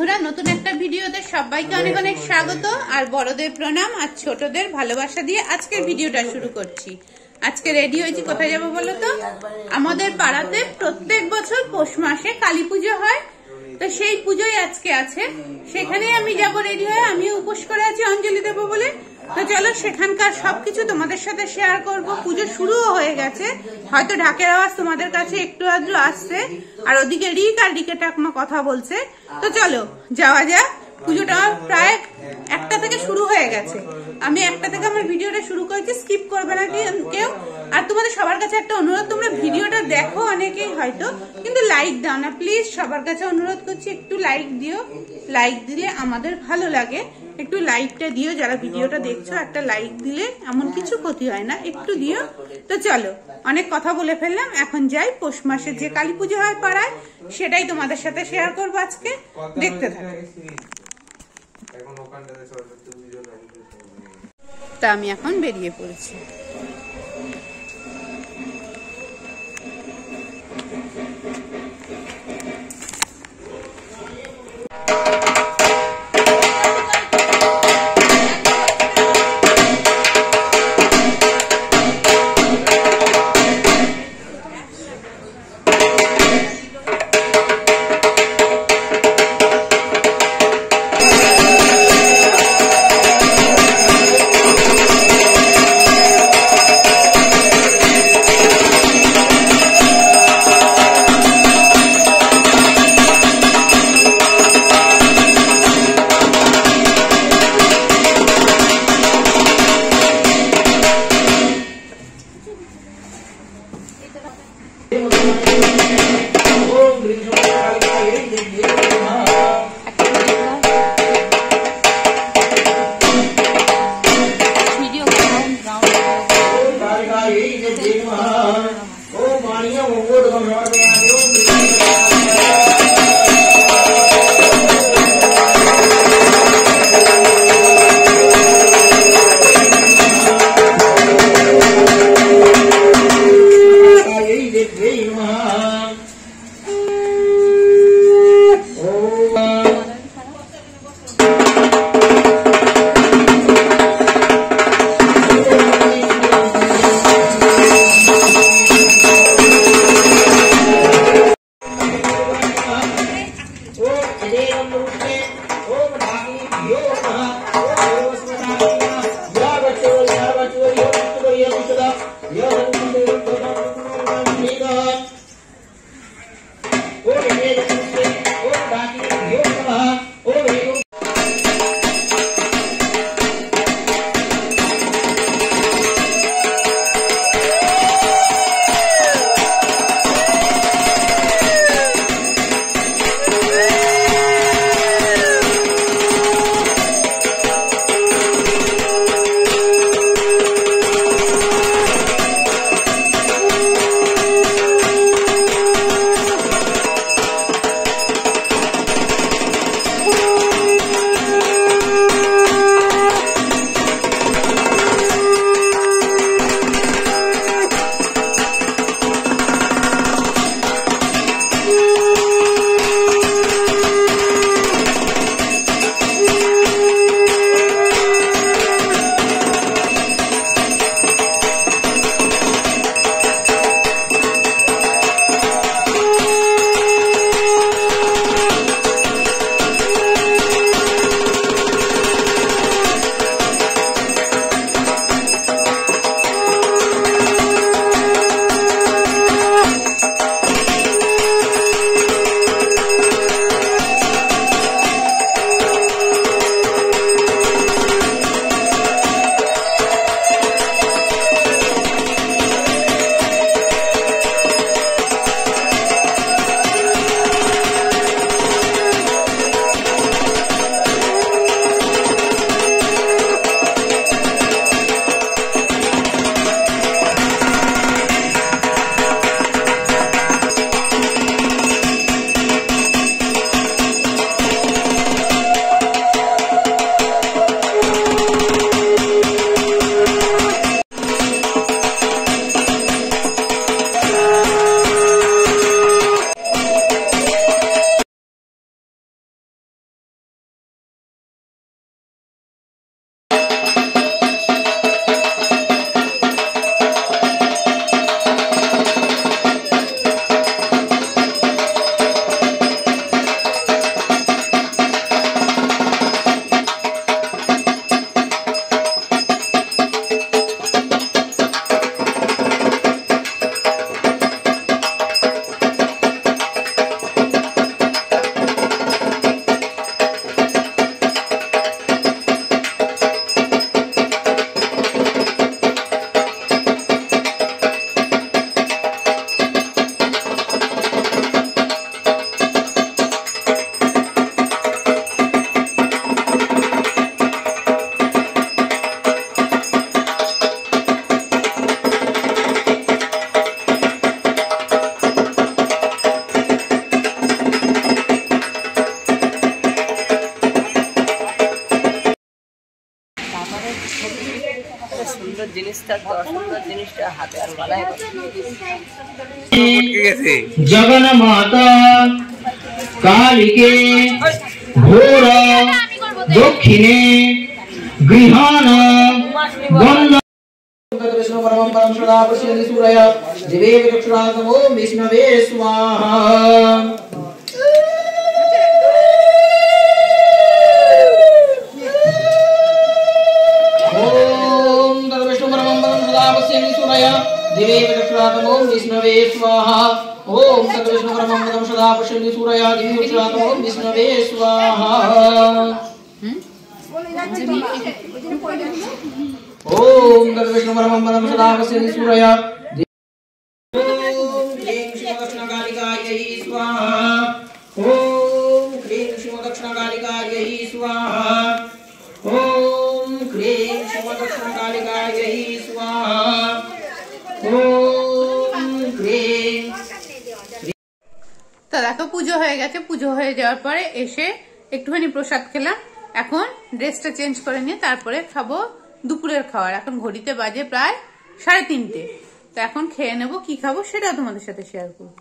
বন্ধুরা, নতুন একটা ভিডিওতে সবাইকে অনেক অনেক স্বাগত আর বড়দের প্রণাম আর ছোটদের ভালোবাসা দিয়ে আজকের ভিডিওটা শুরু করছি। আজকে রেডি হয়েছি, কোথায় যাবো বলো তো? আমাদের পাড়াতে প্রত্যেক বছর পৌষ মাসে কালী পুজো হয়, তো সেই পুজোই আজকে আছে, সেখানেই আমি যাবো রেডি হয়ে। আমিও উপোস করে আছি অঞ্জলি দেবো বলে। তো চলো সেখানকার সবকিছু তোমাদের সাথে শেয়ার করব। পুজো শুরুও হয়ে গেছে, হয়তো ঢাকের আওয়াজ তোমাদের কাছে একটু আধটু আসছে, আর ওদিকে রিক আর রিকে ঠাকুমা কথা বলছে। তো চলো যাওয়া যাক। পুজোটা প্রায় 1টা থেকে শুরু হয়ে গেছে। আমি 1টা থেকে আমার ভিডিওটা শুরু করেছি, স্কিপ করবে না কেউ। আর তোমাদের সবার কাছে একটা অনুরোধ, তোমরা ভিডিওটা দেখো অনেকেই হয়তো, কিন্তু লাইক দাও না প্লিজ। সবার কাছে অনুরোধ করছি, একটু লাইক দিও। লাইক দিলে আমাদের ভালো লাগে, একটু লাইকটা দিও। যারা ভিডিওটা দেখছো একটা লাইক দিলে এমন কিছু ক্ষতি হয় না, একটু দিও। তো চলো, অনেক কথা বলে ফেললাম, এখন যাই। পৌষ মাসে যে কালী পুজো হয় পাড়ায়, সেটাই তোমাদের সাথে শেয়ার করবো আজকে, দেখতে থাকো। তা আমি এখন বেরিয়ে পড়েছি। সুন্দর জিনিসটা তো অসুন্দর জিনিসটা হাতে আর গলায় जगन माता कालिके घोर दक्षिणे गृहाण गंध विष्णु परमं परम सदा पश्यति सूरय दिवे चक्षुरातमो विष्णवे स्वाहा ओम तद विष्णु परमं परम सदा पश्यति सूरय दिवे चक्षुरातमो विष्णवे स्वाहा ओम तद विष्णु परमं परम सदा पश्यति सूरय दिवे चक्षुरातमो विष्णवे स्वाहा ओम तद विष्णु परमं परम सदा पश्यति सूरय ओम ह्रीं शिव दक्षिणकालिकायै स्वाहा ओम ह्रीं शिव दक्षिणकालिकायै स्वाहा ओम ह्रीं शिव दक्षिणकालिकायै स्वाहा ओम ह्रीं। তো দেখো পুজো হয়ে গেছে। পুজো হয়ে যাওয়ার পরে এসে একটুখানি প্রসাদ খেলাম। এখন ড্রেসটা চেঞ্জ করে নিয়ে তারপরে খাবো দুপুরের খাবার। এখন ঘড়িতে বাজে প্রায় 3:30। তো এখন খেয়ে নেবো, কি খাবো সেটাও তোমাদের সাথে শেয়ার করবো।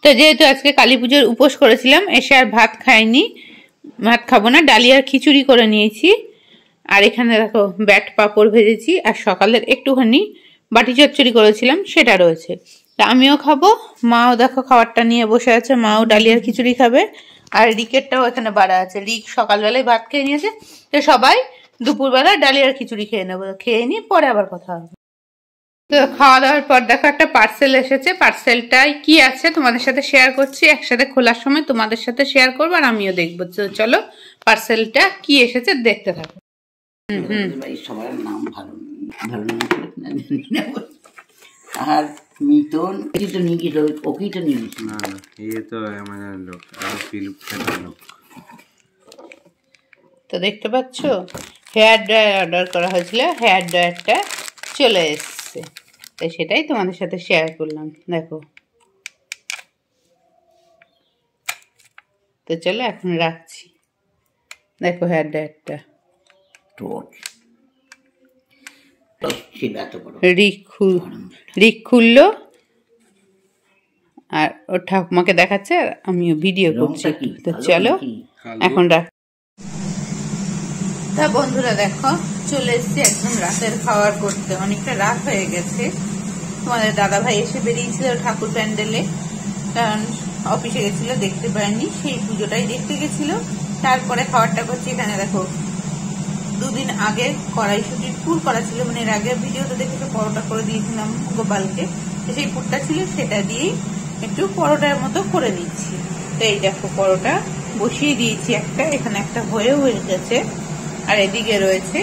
তো যেহেতু আজকে কালী পুজোর উপোস করেছিলাম, এসে আর ভাত খাইনি, ভাত খাবো না, ডালিয়ার খিচুড়ি করে নিয়েছি। আর এখানে দেখো ব্যাট পাঁপড় ভেজেছি, আর সকালের একটুখানি বাটি চচ্চড়ি করেছিলাম সেটা রয়েছে। তা আমিও খাবো, মাও দেখো খাবারটা নিয়ে বসে আছে, মাও ডালিয়ার খিচুড়ি খাবে। আর রিকেটটাও এখানে বাড়া আছে, রিক সকালবেলায় ভাত খেয়ে নিয়েছে। তো সবাই দুপুরবেলা ডালিয়ার খিচুড়ি খেয়ে নেবো, খেয়ে নিয়ে পরে আবার কথা হবে। তো খাওয়া দাওয়ার পর দেখো একটা পার্সেল এসেছে, পার্সেলটাই কি আছে তোমাদের সাথে শেয়ার করছি। একসাথে খোলার সময় তোমাদের সাথে শেয়ার করবো আর আমিও দেখবো। চলো পার্সেলটা কি এসেছে দেখতে থাকো। সবার নাম ভালো ভালো নাম আর মিতন তো নিয়ে গেছিল, ওকেই তো নিয়ে গেছিল। না ये तो আমাদের লোক আর ফিলিপসের লোক। তো দেখতে পাচ্ছ হেয়ার ড্রায়ার অর্ডার করা হয়েছিল, হেয়ার ড্রায়ারটা চলে এসছে। তাই সেটাই তোমাদের সাথে শেয়ার করলাম। দেখো, তো চলো এখন রাখছি। দেখো হেয়ার ড্রায়ারটা রিক খুললো আর ওর ঠাকুমাকে দেখাচ্ছে আর আমিও ভিডিও করছি। তো চলো এখন রাখ। তা বন্ধুরা দেখো চলে এসছি একদম রাতের খাবার করতে, অনেকটা রাত হয়ে গেছে। তোমাদের দাদা ভাই এসে বেরিয়েছিল ঠাকুর প্যান্ডেলে, কারণ অফিসে গেছিল, দেখতে পায়নি, সেই পুজোটাই দেখতে গেছিল। তারপরে খাবারটা করছি। এখানে দেখো 2 দিন আগে কড়াইশুটির পুর করা ছিল, মানে এর আগের ভিডিওতে দেখে পরোটা করে দিয়েছিলাম গোপালকে, সেই পুরটা ছিল, সেটা দিয়েই একটু পরোটার মতো করে দিচ্ছি। তো এই দেখো পরোটা বসিয়ে দিয়েছি একটা, এখানে একটা হয়ে গেছে। আর এদিকে রয়েছে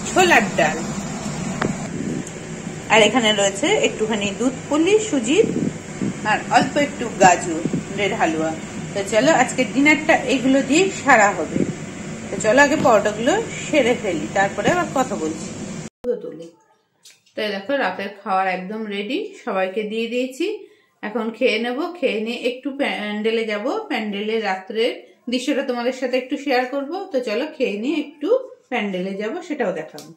ছোলার ডাল, আর এখানে রয়েছে একটুখানি দুধ পুলি সুজির, আর অল্প একটু গাজরের হালুয়া। তো চলো আজকের ডিনারটা এগুলো দিয়ে সারা হবে। তো চলো আগে পরোটাগুলো সেরে ফেলি, তারপরে আবার কথা বলছি। তো দেখো রাতের খাওয়ার একদম রেডি, সবাইকে দিয়ে দিয়েছি। এখন খেয়ে নেব, খেয়ে নিয়ে একটু প্যান্ডেলে যাব, প্যান্ডেলে রাত্রের দৃশ্যটা তোমাদের সাথে একটু শেয়ার করব। তো চলো খেয়ে নিয়ে একটু প্যান্ডেলে যাব, সেটাও দেখাবো।